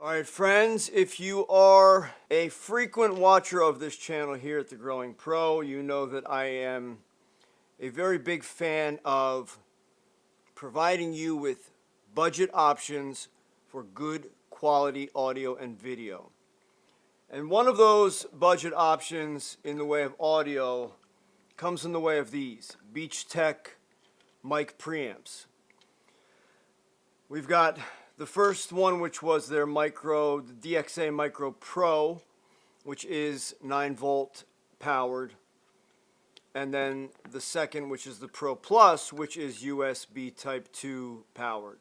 Alright friends, if you are a frequent watcher of this channel here at The Growing Pro, you know that I am a very big fan of providing you with budget options for good quality audio and video. And one of those budget options in the way of audio comes in the way of these Beachtech mic preamps. We've got the first one, which was their micro, the DXA Micro Pro, which is 9-volt powered. And then the second, which is the Pro Plus, which is USB Type 2 powered.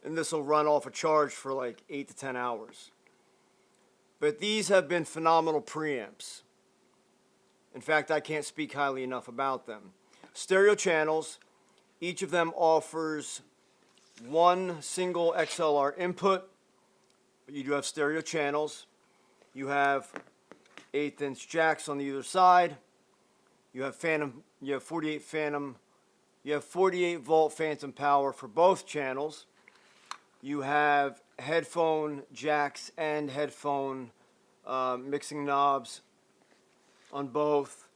And this will run off a charge for like 8 to 10 hours. But these have been phenomenal preamps. In fact, I can't speak highly enough about them. Stereo channels, each of them offers one single XLR input, but you do have stereo channels. You have 1/8" jacks on either side. You have 48 volt phantom power for both channels. You have headphone jacks and headphone mixing knobs on both.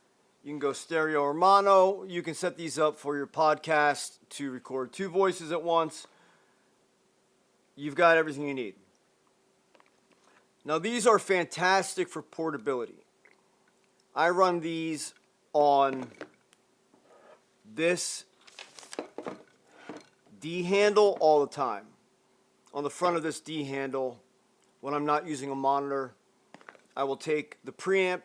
You can go stereo or mono. You can set these up for your podcast to record 2 voices at once. You've got everything you need. Now these are fantastic for portability. I run these on this D handle all the time. On the front of this D handle, when I'm not using a monitor, I will take the preamp,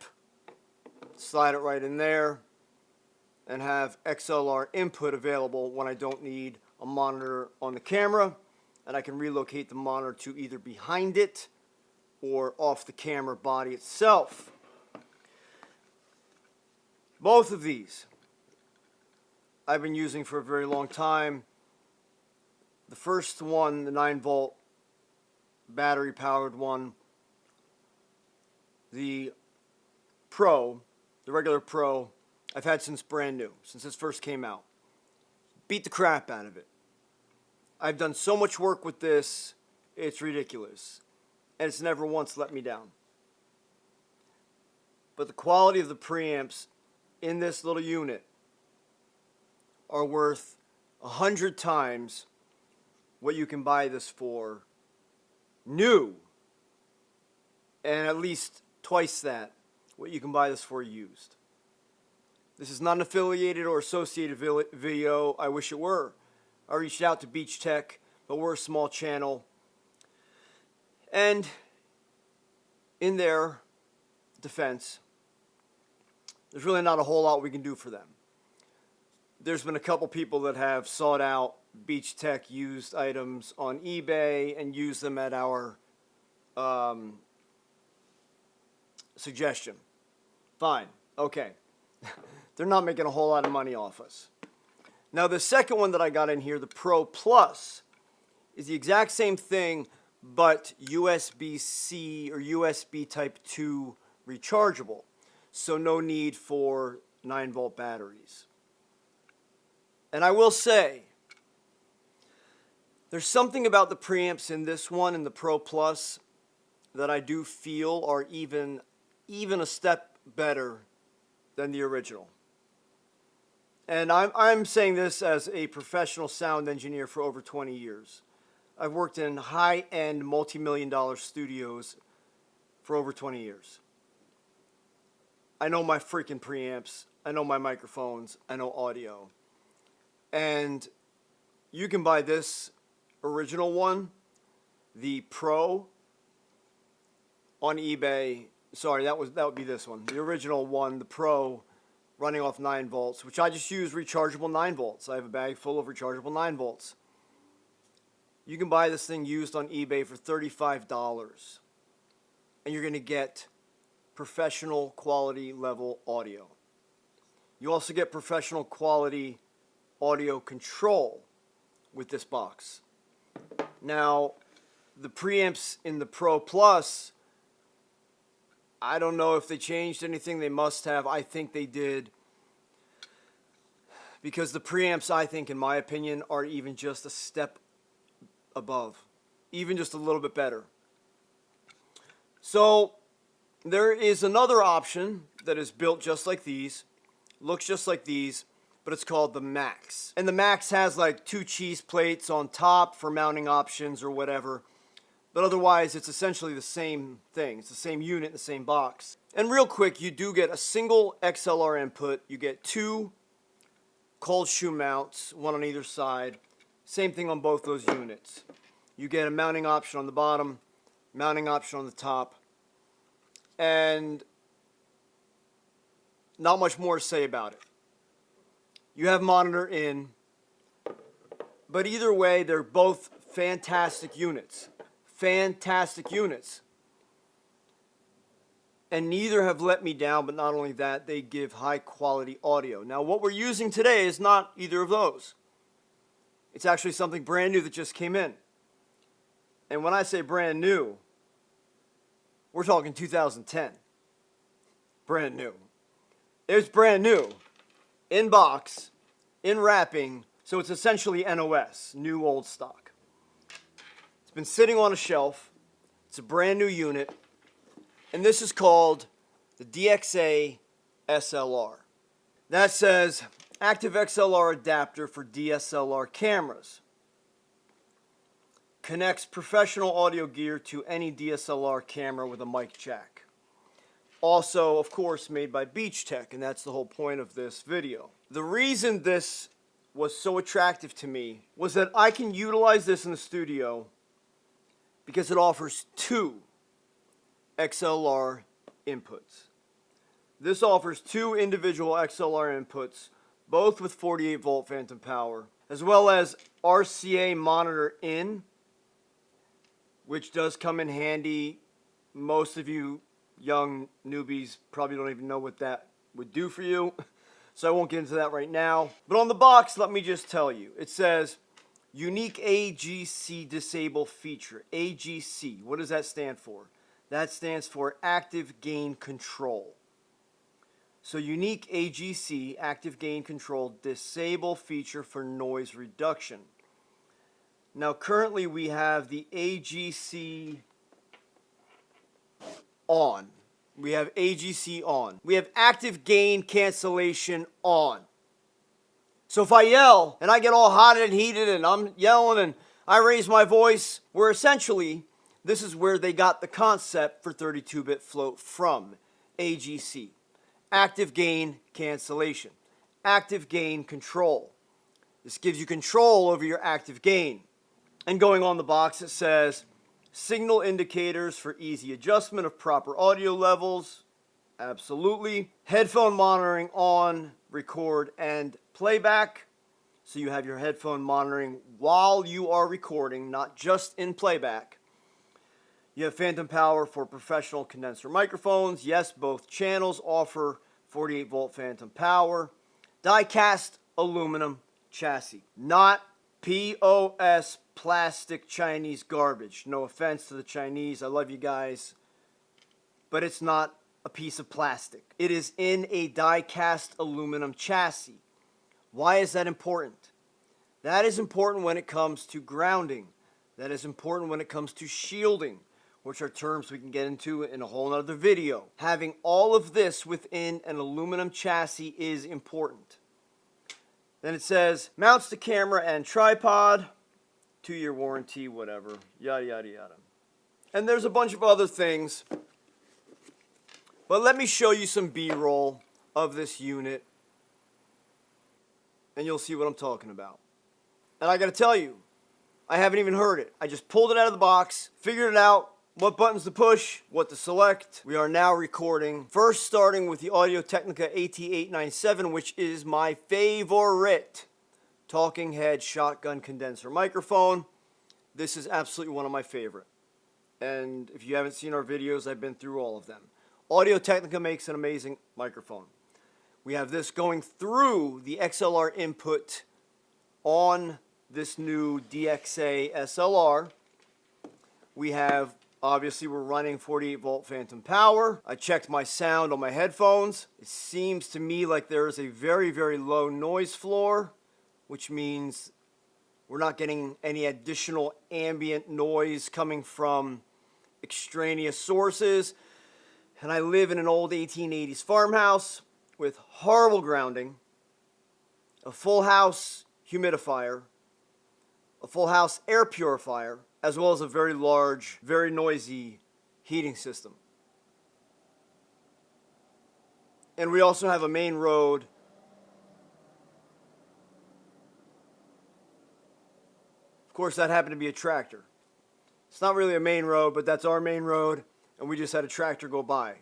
slide it right in there, and have XLR input available when I don't need a monitor on the camera, and I can relocate the monitor to either behind it or off the camera body itself. Both of these I've been using for a very long time. The first one, the 9-volt battery powered one, the Pro, the regular Pro, I've had since brand new, since this first came out. Beat the crap out of it. I've done so much work with this, it's ridiculous. And it's never once let me down. But the quality of the preamps in this little unit are worth 100 times what you can buy this for new, and at least twice that what you can buy this for used. This is not an affiliated or associated video. I wish it were. I reached out to Beachtech, but we're a small channel. And in their defense, there's really not a whole lot we can do for them. There's been a couple people that have sought out Beachtech used items on eBay and used them at our suggestion. Fine, okay. They're not making a whole lot of money off us. Now the second one that I got in here, the Pro Plus, is the exact same thing, but USB-C or USB Type 2 rechargeable. So no need for 9-volt batteries. And I will say, there's something about the preamps in this one and the Pro Plus that I do feel are even a step better than the original. And I'm saying this as a professional sound engineer for over 20 years. I've worked in high-end multi-million-dollar studios for over 20 years. I know my freaking preamps. I know my microphones. I know audio. And you can buy this original one, the Pro, on eBay. Sorry, that would be this one. The original one, the Pro, running off 9 volts, which I just use rechargeable 9 volts. I have a bag full of rechargeable 9 volts. You can buy this thing used on eBay for $35, and you're going to get professional quality level audio. You also get professional quality audio control with this box. Now, the preamps in the Pro Plus, I don't know if they changed anything. They must have. I think they did. Because the preamps, I think, in my opinion, are even just a step above. Even just a little bit better. So there is another option that is built just like these, looks just like these, but it's called the Max. And the Max has like 2 cheese plates on top for mounting options or whatever. But otherwise, it's essentially the same thing. It's the same unit in the same box. And real quick, you do get a single XLR input. You get 2 cold shoe mounts, one on either side. Same thing on both those units. You get a mounting option on the bottom, mounting option on the top. And not much more to say about it. You have monitor in, but either way, they're both fantastic units. Fantastic units. And neither have let me down, but not only that, they give high quality audio. Now, what we're using today is not either of those. It's actually something brand new that just came in. And when I say brand new, we're talking 2010. Brand new. It's brand new. In box, in wrapping, so it's essentially NOS, new old stock. It's been sitting on a shelf. It's a brand new unit. And this is called the DXA-SLR. That says active XLR adapter for DSLR cameras. Connects professional audio gear to any DSLR camera with a mic jack. Also, of course, made by Beachtech, and that's the whole point of this video. The reason this was so attractive to me was that I can utilize this in the studio because it offers 2 XLR inputs. This offers 2 individual XLR inputs, both with 48 volt phantom power, as well as RCA monitor in, which does come in handy. Most of you young newbies probably don't even know what that would do for you, so I won't get into that right now. But on the box, let me just tell you, it says unique AGC disable feature. AGC, what does that stand for? That stands for active gain control. So unique AGC, active gain control, disable feature for noise reduction. Now currently we have the AGC on. We have AGC on. We have active gain cancellation on. So if I yell and I get all hot and heated and I'm yelling and I raise my voice, we're essentially, this is where they got the concept for 32-bit float from. AGC. Active gain cancellation. Active gain control. This gives you control over your active gain. And going on the box it says signal indicators for easy adjustment of proper audio levels. Absolutely. Headphone monitoring on, record, and playback. So you have your headphone monitoring while you are recording, not just in playback. You have phantom power for professional condenser microphones. Yes, both channels offer 48 volt phantom power. Die-cast aluminum chassis. Not POS plastic Chinese garbage. No offense to the Chinese. I love you guys. But it's not a piece of plastic. It is in a die-cast aluminum chassis. Why is that important? That is important when it comes to grounding. That is important when it comes to shielding, which are terms we can get into in a whole other video. Having all of this within an aluminum chassis is important. Then it says, mounts to camera and tripod, 2-year warranty, whatever, yada, yada, yada. And there's a bunch of other things. But let me show you some B-roll of this unit, and you'll see what I'm talking about. And I gotta tell you, I haven't even heard it. I just pulled it out of the box, figured it out, what buttons to push, what to select. We are now recording. First starting with the Audio-Technica AT897, which is my favorite talking head shotgun condenser microphone. This is absolutely one of my favorite. And if you haven't seen our videos, I've been through all of them. Audio-Technica makes an amazing microphone. We have this going through the XLR input on this new DXA-SLR. We have, obviously we're running 48 volt phantom power. I checked my sound on my headphones. It seems to me like there is a very, very low noise floor, which means we're not getting any additional ambient noise coming from extraneous sources. And I live in an old 1880s farmhouse with horrible grounding, a full house humidifier, a full house air purifier, as well as a very large, very noisy heating system. And we also have a main road Of course, that happened to be a tractor. It's not really a main road, but that's our main road, and we just had a tractor go by.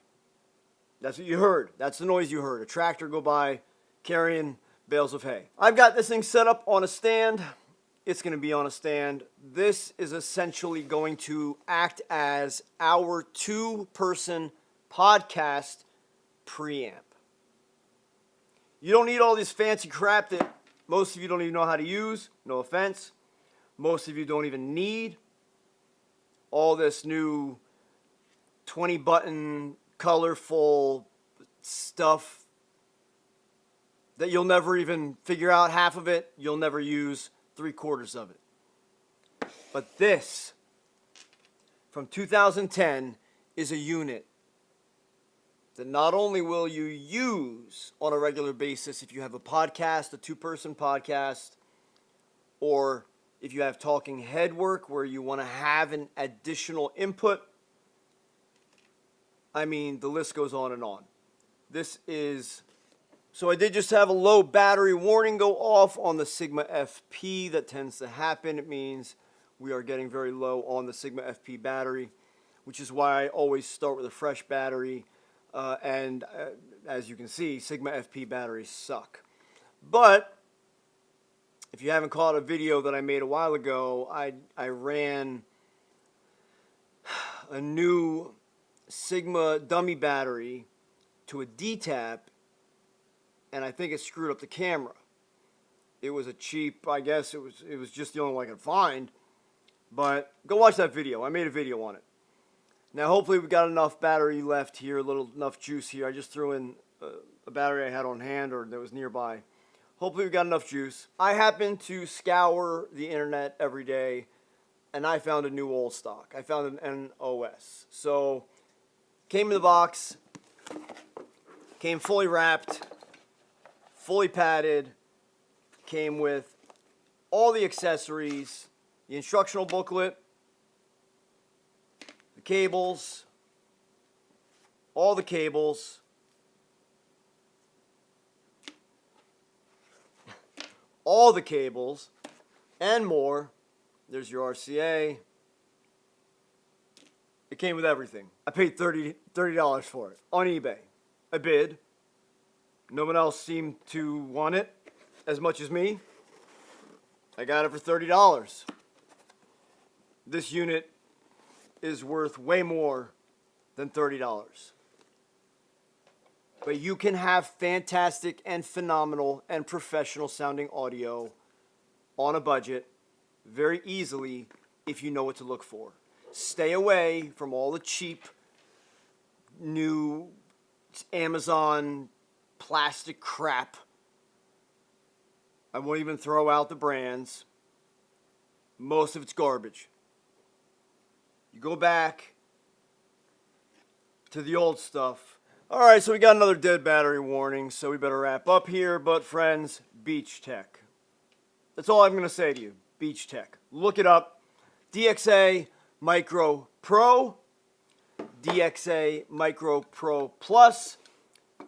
That's what you heard. That's the noise you heard. A tractor go by carrying bales of hay. I've got this thing set up on a stand. It's going to be on a stand. This is essentially going to act as our two-person podcast preamp. You don't need all this fancy crap that most of you don't even know how to use. No offense. Most of you don't even need all this new 20-button colorful stuff that you'll never even figure out half of it. You'll never use 3/4 of it. But this, from 2010, is a unit that not only will you use on a regular basis if you have a podcast, a two-person podcast, or if you have talking head work where you want to have an additional input. I mean, the list goes on and on. This is... So I did just have a low battery warning go off on the Sigma FP. That tends to happen. It means we are getting very low on the Sigma FP battery, which is why I always start with a fresh battery. As you can see, Sigma FP batteries suck. But if you haven't caught a video that I made a while ago, I ran a new Sigma dummy battery to a D-tap, and I think it screwed up the camera. It was a cheap, I guess it was just the only one I could find. But go watch that video. I made a video on it. Now hopefully we've got enough battery left here, enough juice here. I just threw in a battery I had on hand or that was nearby. Hopefully we've got enough juice. I happen to scour the internet every day, and I found a new old stock. I found an NOS. So, came in the box, came fully wrapped, fully padded, came with all the accessories, the instructional booklet, the cables, all the cables, all the cables, and more. There's your RCA. It came with everything. I paid $30 for it on eBay. I bid. No one else seemed to want it as much as me. I got it for $30. This unit is worth way more than $30. But you can have fantastic and phenomenal and professional sounding audio on a budget very easily if you know what to look for. Stay away from all the cheap new Amazon plastic crap. I won't even throw out the brands. Most of it's garbage. You go back to the old stuff. Alright, so we got another dead battery warning, so we better wrap up here. But friends, Beachtech. That's all I'm going to say to you. Beachtech. Look it up. DXA Micro Pro, DXA Micro Pro Plus,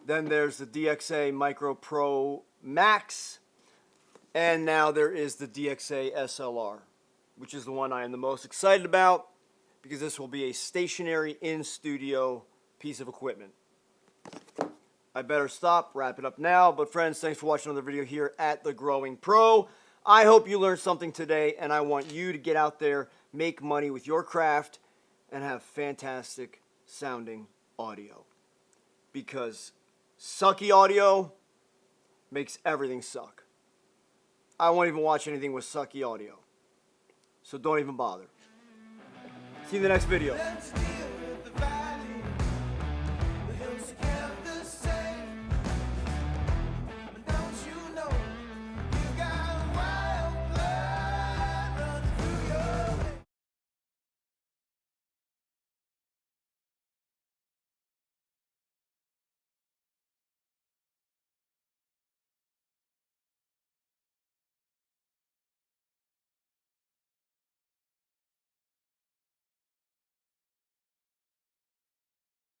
then there's the DXA Micro Pro Max, and now there is the DXA-SLR, which is the one I am the most excited about because this will be a stationary in-studio piece of equipment. I better stop, wrap it up now. But friends, thanks for watching another video here at The Growing Pro. I hope you learned something today, and I want you to get out there, make money with your craft, and have fantastic sounding audio. Because sucky audio makes everything suck. I won't even watch anything with sucky audio. So don't even bother. See you in the next video.